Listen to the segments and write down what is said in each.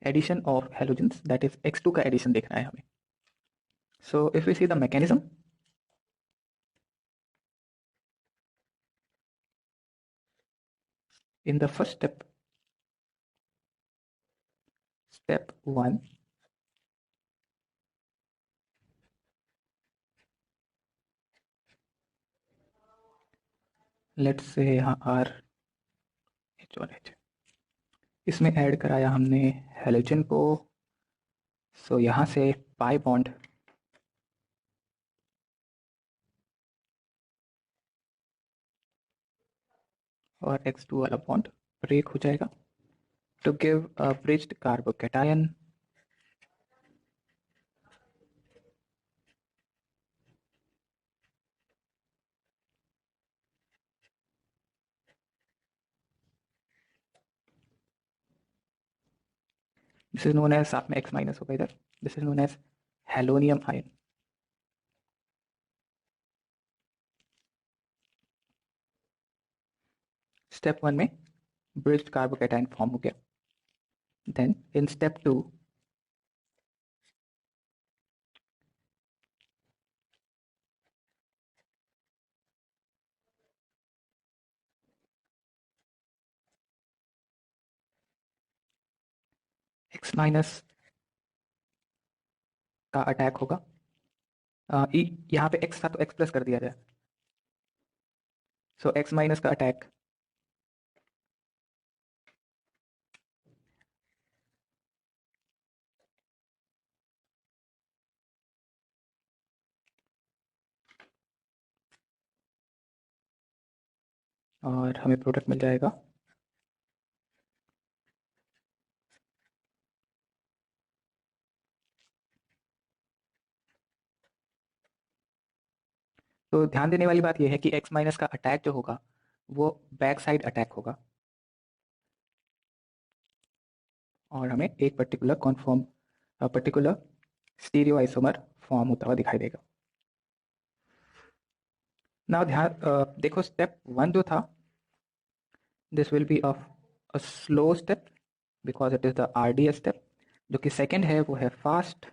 Addition of halogens, that is X2 का addition देखना है हमें. So if we see the mechanism, in the first step, step 1, let's say यहाँ RH1H, इसमें add कराया हमने हेलोजन को. सो यहाँ से पाई बॉन्ड और X2 वाला बॉन्ड ब्रेक हो जाएगा to give a bridged carbocation. This is known as, साथ में X माइनस होगा इधर, this is known as halonium ion. Step 1 में ब्रिज्ड कार्बोकेटाइन फॉर्म हो गया. Then in step 2, X minus का अटैक होगा. यहाँ पे X था तो X प्लस कर दिया जाए. सो X माइनस का अटैक और हमें प्रोडक्ट मिल जाएगा. तो ध्यान देने वाली बात यह है कि X माइनस का अटैक जो होगा वो बैक साइड अटैक होगा और हमें एक पर्टिकुलर स्टीरियो आइसोमर फॉर्म होता हुआ दिखाई देगा. नाउ देखो, स्टेप 1 जो था, this will be a slow step because it is the RDS step. जो कि सेकंड है वो है फास्ट.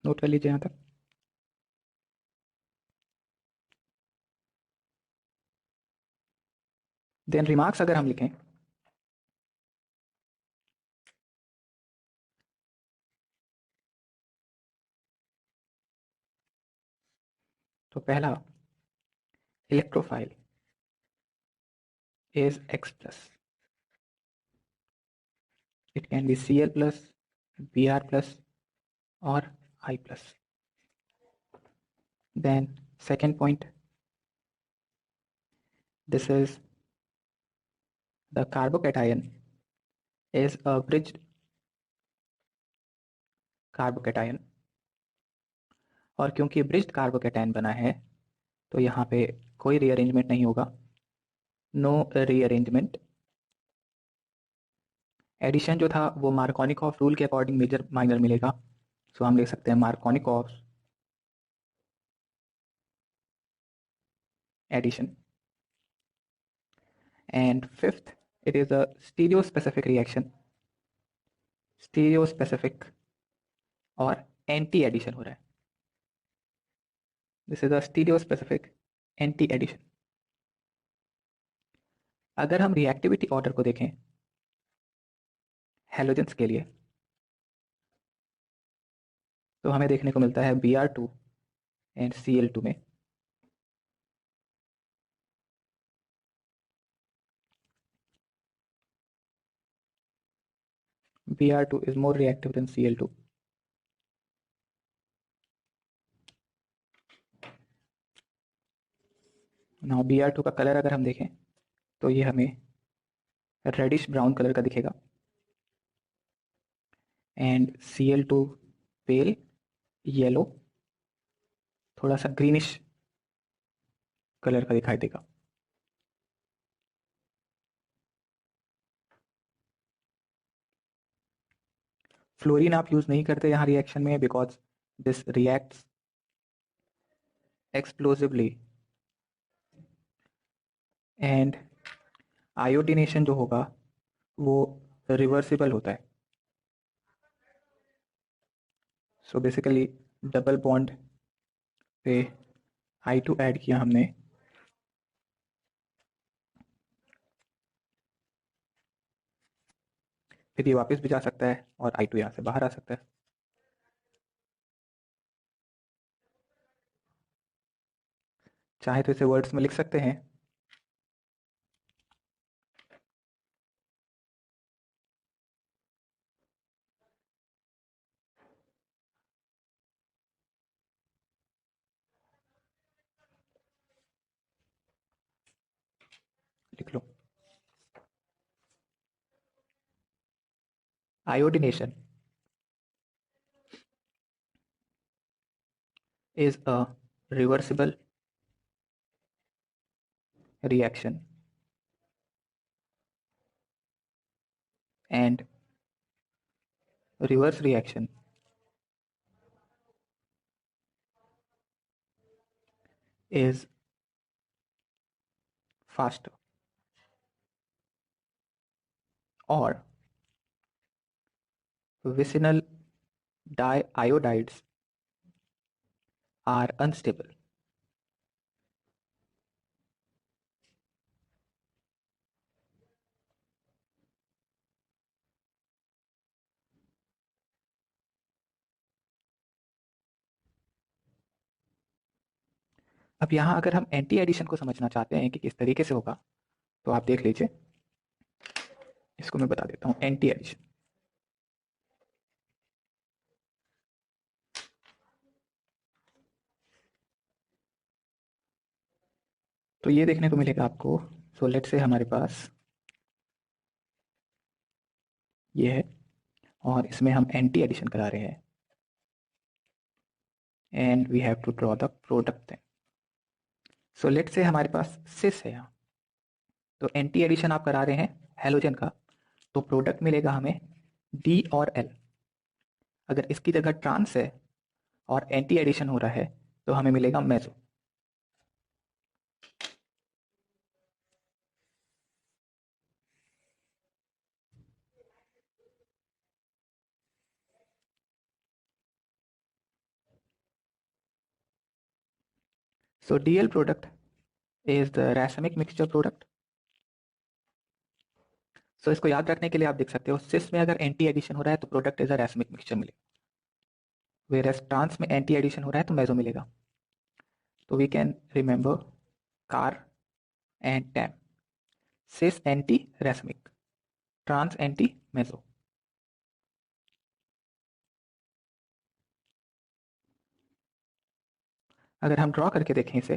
नोट कर लीजिए यहाँ तक. देन रिमार्क्स अगर हम लिखें, तो पहला, electrophile is X plus. It can be Cl plus, Br plus, or I plus. Then second point, this is the carbocation is a bridged carbocation. और क्योंकि ब्रिज्ड कार्बोकेटाइन बना है तो यहाँ पे कोई रीअरेंजमेंट नहीं होगा. No rearrangement. एडिशन जो था वो मार्कोनिकॉफ रूल के अकॉर्डिंग मेजर माइनर मिलेगा. सो हम लिख सकते हैं Markovnikov addition. And fifth, it is a stereospecific reaction. Stereospecific और एंटी एडिशन हो रहा है. This is a stereospecific anti addition. अगर हम रिएक्टिविटी ऑर्डर को देखें हेलोजेंस के लिए, तो हमें देखने को मिलता है Br2 एंड Cl2 में Br2 is more reactive than Cl2. Now Br2 का कलर अगर हम देखें तो ये हमें रेडिश ब्राउन कलर का दिखेगा एंड Cl2 पेल येलो, थोड़ा सा ग्रीनिश कलर का दिखाई देगा. फ्लोरीन आप यूज नहीं करते यहाँ रिएक्शन में because this reacts explosively and iodination जो होगा वो रिवर्सिबल होता है. सो बेसिकली डबल बॉन्ड पे I2 ऐड किया हमने, फिर ये वापस भी जा सकता है और I2 यहाँ से बाहर आ सकता है. चाहे तो इसे वर्ड्स में लिख सकते हैं. लिख लो. Iodination is a reversible reaction and reverse reaction is faster or vicinal diiodides are unstable. अब यहाँ अगर हम एंटी एडिशन को समझना चाहते हैं कि किस तरीके से होगा, तो आप देख लीजिए, इसको मैं बता देता हूँ. एंटी एडिशन, तो ये देखने को मिलेगा आपको. सो लेट से हमारे पास ये है और इसमें हम एंटी एडिशन करा रहे हैं and we have to draw the product. So let say हमारे पास सिस है यहाँ, तो एंटी एडिशन आप करा रहे हैं हेलोजन का, तो प्रोडक्ट मिलेगा हमें डी और एल. अगर इसकी जगह ट्रांस है और एंटी एडिशन हो रहा है तो हमें मिलेगा meso. So DL product is the racemic mixture product. So इसको याद रखने के लिए आप देख सकते हो, सिस में अगर एंटी एडिशन हो रहा है तो product is a racemic mixture मिलेगा, वेयरएज ट्रांस में एंटी एडिशन हो रहा है तो मेसो मिलेगा. तो we can remember CAR and TAM. Cis anti racemic, trans anti meso. अगर हम ड्रॉ करके देखें इसे,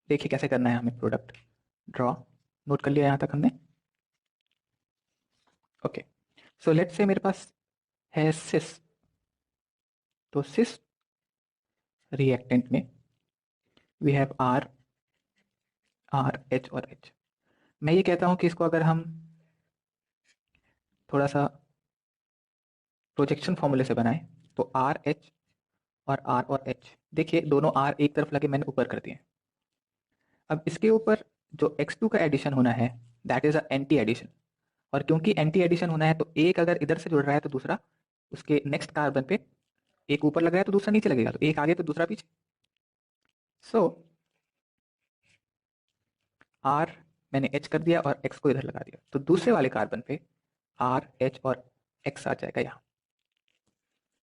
देखिए कैसे करना है हमें प्रोडक्ट ड्रॉ. नोट कर लिया यहाँ तक हमने. ओके, सो लेट्स से मेरे पास है सिस, तो सिस रिएक्टेंट में वी हैव आर एच और एच. मैं ये कहता हूँ कि इसको अगर हम थोड़ा सा प्रोजेक्शन फॉर्मूले से बनाएं तो आर एच और एच, देखिए दोनों आर एक तरफ लगे मैंने ऊपर कर दिए. अब इसके ऊपर जो x2 का एडिशन होना है that is a anti addition, और क्योंकि एंटी एडिशन होना है तो एक अगर इधर से जुड़ रहा है तो दूसरा उसके नेक्स्ट कार्बन पे, एक ऊपर लग रहा है तो दूसरा नीचे लगेगा, तो एक आगे तो दूसरा पीछे. सो आर मैंने एच कर दिया और एक्स को इधर लगा दिया, तो दूसरे वाले कार्बन पे आर एच और एक्स आ जाएगा यहाँ.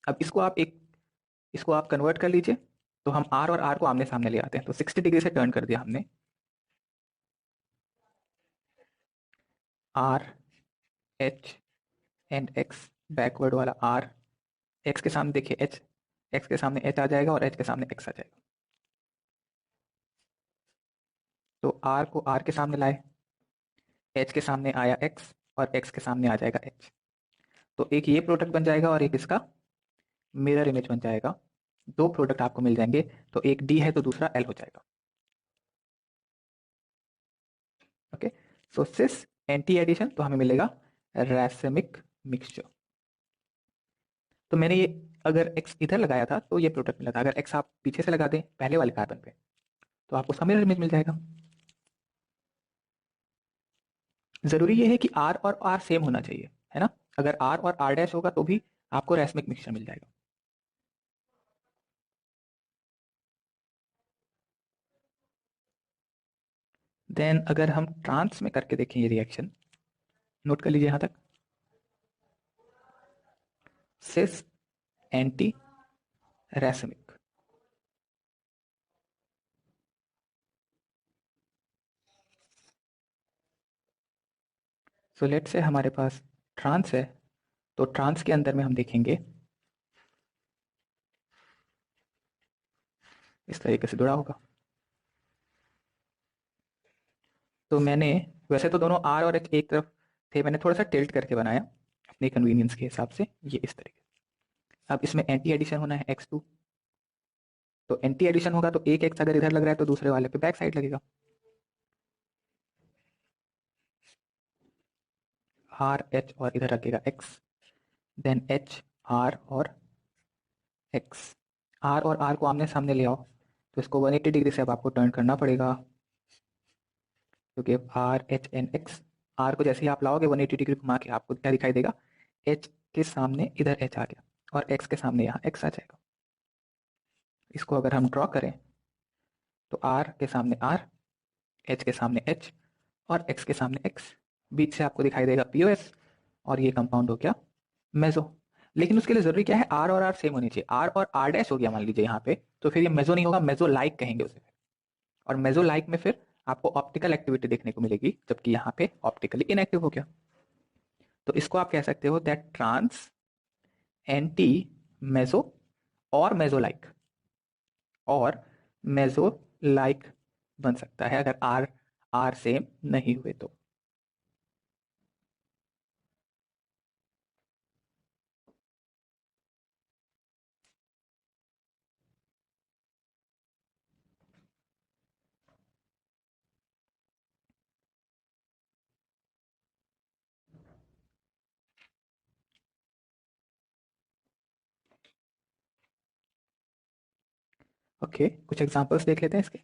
अब इसको आप कन्वर्ट कर लीजिए, तो हम आर और आर को आमने सामने ले आते हैं, तो 60 डिग्री से टर्न कर दिया हमने. R H and x, backward वाला आर, एक्स के सामने देखिए एच, एक्स के सामने एच आ जाएगा और एच के सामने एक्स आ जाएगा. तो आर को आर के सामने लाए, एच के सामने आया एक्स और एक्स के सामने आ जाएगा एच. तो एक ये प्रोडक्ट बन जाएगा और एक इसका मिरर इमेज बन जाएगा. दो प्रोडक्ट आपको मिल जाएंगे, तो एक डी है तो दूसरा एल हो जाएगा. ओके, सो सिस एंटी एडिशन तो हमें मिलेगा रैसेमिक मिक्सचर। तो मैंने ये अगर x इधर लगाया था तो ये प्रोडक्ट मिला था, अगर x आप पीछे से लगा दें पहले वाले कार्बन पे तो आपको उसका मिरर इमेज मिल जाएगा। जरूरी ये है कि R और R सेम होना चाहिए, है ना। अगर R और R डैश होगा तो भी आपको रैसमिक मिक्सचर मिल जाएगा। देन अगर हम ट्रांस में करके देखें ये रिएक्शन, नोट कर लीजिए यहां तक, सिस एंटी रैसमिक। सो लेट से हमारे पास ट्रांस है, तो ट्रांस के अंदर में हम देखेंगे इस तरीके से जुड़ा होगा। तो मैंने वैसे तो दोनों आर और एच एक तरफ थे, मैंने थोड़ा सा टिल्ट करके बनाया अपने कन्वीनियंस के हिसाब से, ये इस तरीके। अब इसमें एंटी एडिशन होना है x2, तो एंटी एडिशन होगा तो एक एक्स अगर इधर लग रहा है तो दूसरे वाले पे बैक साइड लगेगा। आर एच और इधर लगेगा x, देन एच आर और x। आर और आर को आमने सामने ले आओ तो इसको 180 डिग्री से अब आपको टर्न करना पड़ेगा, क्योंकि R H N X, R को जैसे ही आप लाओगे 180 डिग्री घुमा के आपको क्या दिखाई देगा, एच के सामने इधर एच आ गया और एक्स के सामने यहाँ एक्स आ जाएगा। इसको अगर हम ड्रॉ करें तो आर के सामने आर, एच के सामने एच और एक्स के सामने एक्स, बीच से आपको दिखाई देगा पीओएस, और ये कंपाउंड हो गया मेजो। लेकिन उसके लिए जरूरी क्या है, आर और आर सेम होनी चाहिए। आर और आर डैश हो गया मान लीजिए यहाँ पे, तो फिर ये मेजो नहीं होगा, मेजो लाइक कहेंगे उसे। और मेजो लाइक में फिर आपको ऑप्टिकल एक्टिविटी देखने को मिलेगी, जबकि यहाँ पे ऑप्टिकली इनएक्टिव हो गया। तो इसको आप कह सकते हो दैट ट्रांस एंटी मेजो और मेजो लाइक, और मेजो लाइक बन सकता है अगर आर आर सेम नहीं हुए तो। ओके, कुछ एग्जांपल्स देख लेते हैं इसके।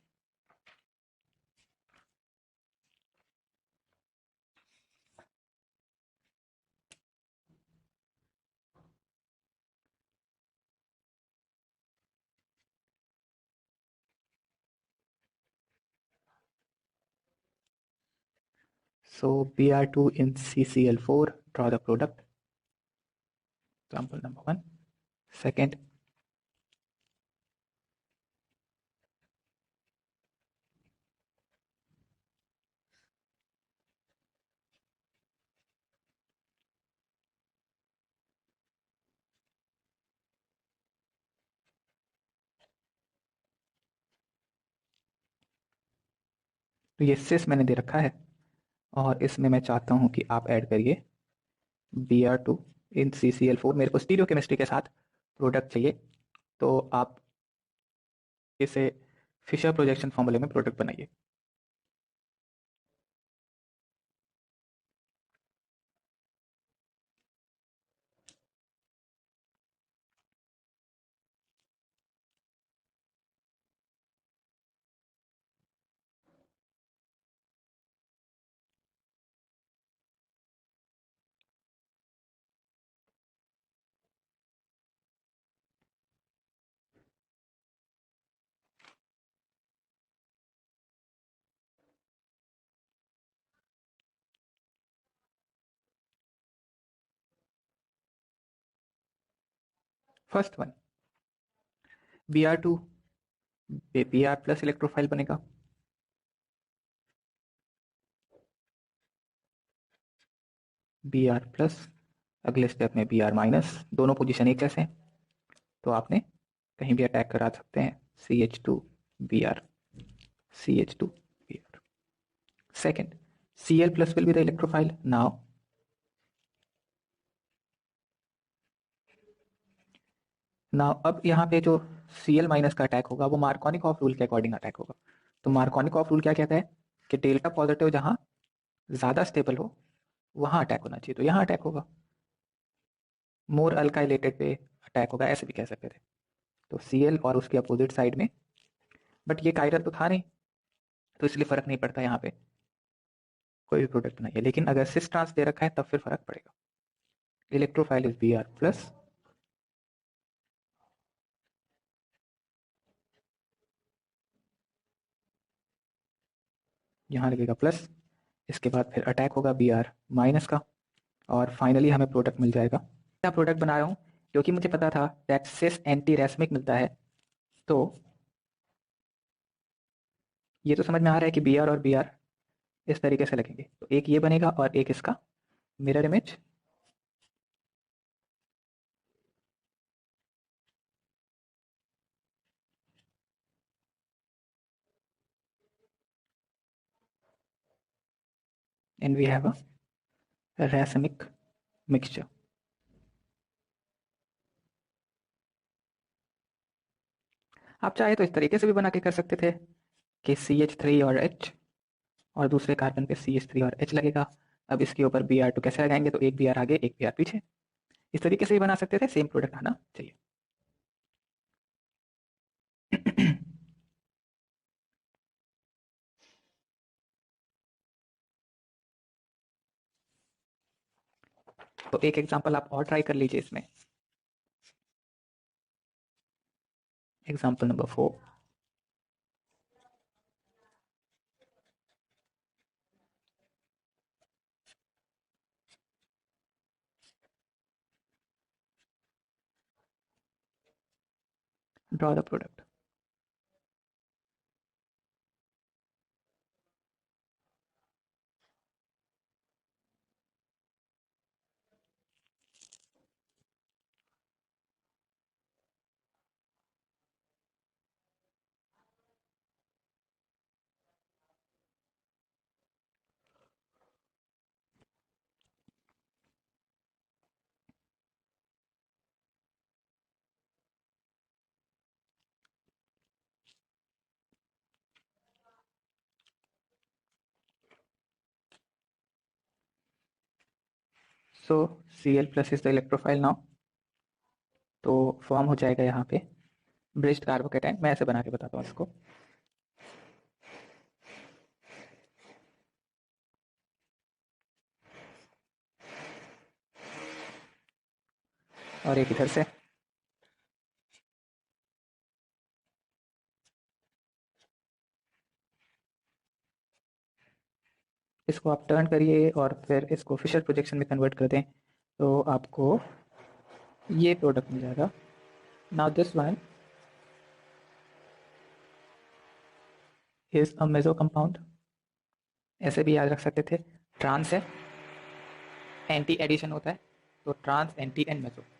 So Br2 in CCl4, draw the product. Example number 1. Second, तो ये सिस मैंने दे रखा है और इसमें मैं चाहता हूं कि आप ऐड करिए Br2 इन CCl4। मेरे को स्टीरियो केमिस्ट्री के साथ प्रोडक्ट चाहिए, तो आप इसे फिशर प्रोजेक्शन फॉर्मूले में प्रोडक्ट बनाइए। फर्स्ट वन, Br2 पे Br प्लस इलेक्ट्रोफाइल बनेगा, Br प्लस, अगले स्टेप में Br माइनस, दोनों पोजीशन एक जैसे हैं तो आपने कहीं भी अटैक करा सकते हैं, CH2Br, CH2Br। Second, Cl plus will be the electrophile. Now अब यहाँ पे जो Cl माइनस का अटैक होगा वो मार्कोनिक ऑफ रूल के अकॉर्डिंग अटैक होगा। तो मार्कोनिक ऑफ रूल क्या कहता है कि डेल्टा पॉजिटिव जहाँ ज़्यादा स्टेबल हो वहाँ अटैक होना चाहिए, तो यहाँ अटैक होगा। मोर अल्काइलेटेड पे अटैक होगा, ऐसे भी कह सकते थे। तो Cl और उसके अपोजिट साइड में, बट ये कायरल तो था नहीं, तो इसलिए फ़र्क नहीं पड़ता यहाँ पे, कोई भी प्रोडक्ट नहीं है। लेकिन अगर सिस ट्रांस दे रखा है तब फिर फ़र्क पड़ेगा। इलेक्ट्रोफाइल इज Br प्लस, यहाँ लगेगा प्लस, इसके बाद फिर अटैक होगा Br माइनस का, और फाइनली हमें प्रोडक्ट मिल जाएगा। क्या प्रोडक्ट बना रहा हूँ क्योंकि मुझे पता था दैट सिस एंटी रैस्मिक मिलता है, तो ये तो समझ में आ रहा है कि Br और Br इस तरीके से लगेंगे, तो एक ये बनेगा और एक इसका mirror image. And we have a racemic mixture. आप चाहे तो इस तरीके से भी बना के कर सकते थे कि CH3 और H, और दूसरे कार्बन पे CH3 और H लगेगा। अब इसके ऊपर Br2 कैसे लगाएंगे, तो एक Br आगे एक Br पीछे, इस तरीके से भी बना सकते थे, सेम प्रोडक्ट आना चाहिए। तो एक एग्जांपल आप और ट्राई कर लीजिए इसमें। Example number 4। Draw the product. So Cl plus is the electrophile now, तो फॉर्म हो जाएगा यहाँ पे ब्रिज्ड कार्बोकेटाइन। मैं ऐसे बना के बताता हूँ इसको। और एक इधर से, इसको आप टर्न करिए और फिर इसको फिशर प्रोजेक्शन में कन्वर्ट कर दें, तो आपको ये प्रोडक्ट मिल जाएगा। Now this one is a meso compound, ऐसे भी याद रख सकते थे। ट्रांस है, एंटी एडिशन होता है, तो ट्रांस एंटी एंड मेसो।